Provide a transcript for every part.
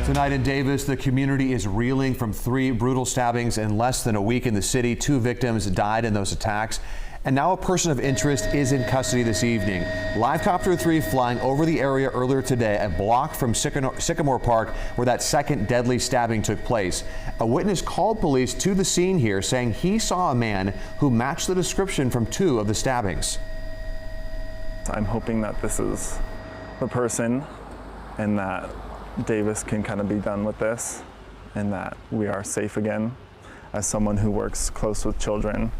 Tonight in Davis, the community is reeling from 3 brutal stabbings in less than a week in the city. 2 victims died in those attacks. And now a person of interest is in custody this evening. Live Copter 3 flying over the area earlier today, a block from Sycamore Park, where that second deadly stabbing took place. A witness called police to the scene here, saying he saw a man who matched the description from 2 of the stabbings. I'm hoping that this is the person and that Davis can kind of be done with this and that we are safe again as someone who works close with children.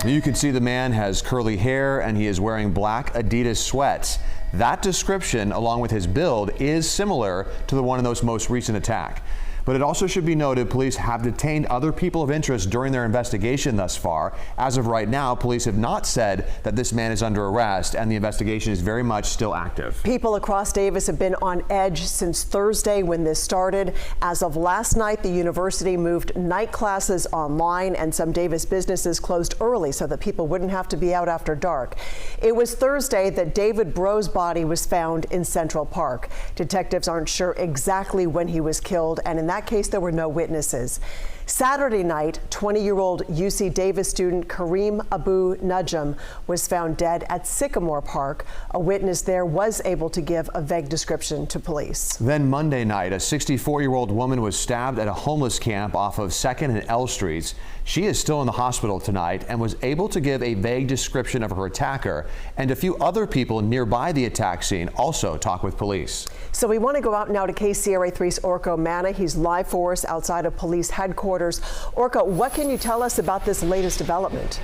You can see the man has curly hair and he is wearing black Adidas sweats. That description, along with his build, is similar to the one in those most recent attack. But it also should be noted police have detained other people of interest during their investigation thus far. As of right now, police have not said that this man is under arrest, and the investigation is very much still active. People across Davis have been on edge since Thursday when this started. As of last night, the university moved night classes online, and some Davis businesses closed early so that people wouldn't have to be out after dark. It was Thursday that David Bro's body was found in Central Park. Detectives aren't sure exactly when he was killed, and in that case, there were no witnesses. Saturday night, 20-year-old UC Davis student Kareem Abu Najm was found dead at Sycamore Park. A witness there was able to give a vague description to police. Then Monday night, a 64-year-old woman was stabbed at a homeless camp off of 2nd and L Streets. She is still in the hospital tonight and was able to give a vague description of her attacker, and a few other people nearby the attack scene also talk with police. So we want to go out now to KCRA3's Orko Manna. He's live for us outside of police headquarters. Orko, what can you tell us about this latest development?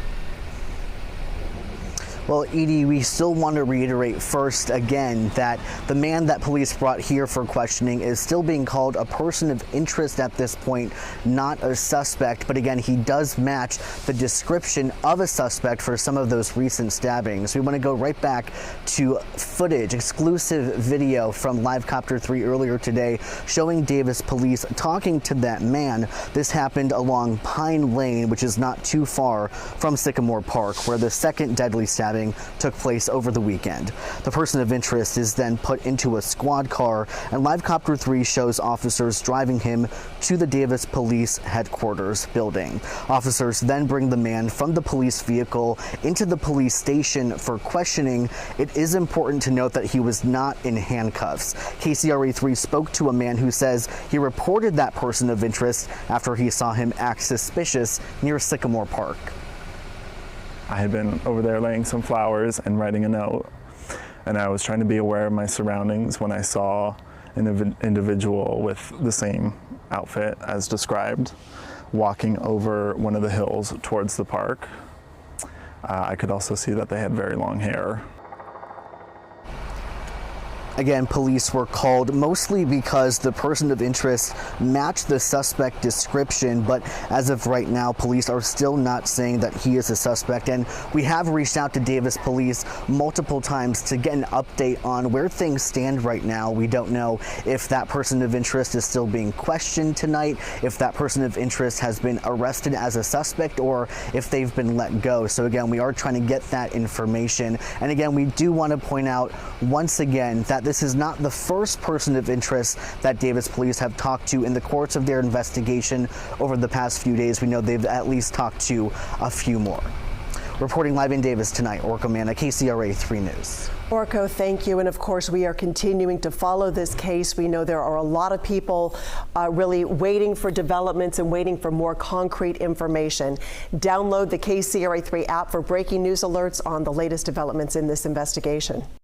Well, Edie, we still want to reiterate first again that the man that police brought here for questioning is still being called a person of interest at this point, not a suspect. But again, he does match the description of a suspect for some of those recent stabbings. We want to go right back to footage, exclusive video from Live Copter 3 earlier today showing Davis police talking to that man. This happened along Pine Lane, which is not too far from Sycamore Park, where the second deadly stabbing took place over the weekend. The person of interest is then put into a squad car, and Live Copter 3 shows officers driving him to the Davis Police Headquarters building. Officers then bring the man from the police vehicle into the police station for questioning. It is important to note that he was not in handcuffs. KCRA3 spoke to a man who says he reported that person of interest after he saw him act suspicious near Sycamore Park. I had been over there laying some flowers and writing a note, and I was trying to be aware of my surroundings when I saw an individual with the same outfit as described walking over one of the hills towards the park. I could also see that they had very long hair. Again, police were called mostly because the person of interest matched the suspect description, but as of right now, police are still not saying that he is a suspect. And we have reached out to Davis Police multiple times to get an update on where things stand right now. We don't know if that person of interest is still being questioned tonight, if that person of interest has been arrested as a suspect, or if they've been let go. So again, we are trying to get that information. And again, we do want to point out once again that this is not the first person of interest that Davis police have talked to in the course of their investigation over the past few days. We know they've at least talked to a few more. Reporting live in Davis tonight, Orko Manna, KCRA 3 News. Orko, thank you. And of course, we are continuing to follow this case. We know there are a lot of people really waiting for developments and waiting for more concrete information. Download the KCRA 3 app for breaking news alerts on the latest developments in this investigation.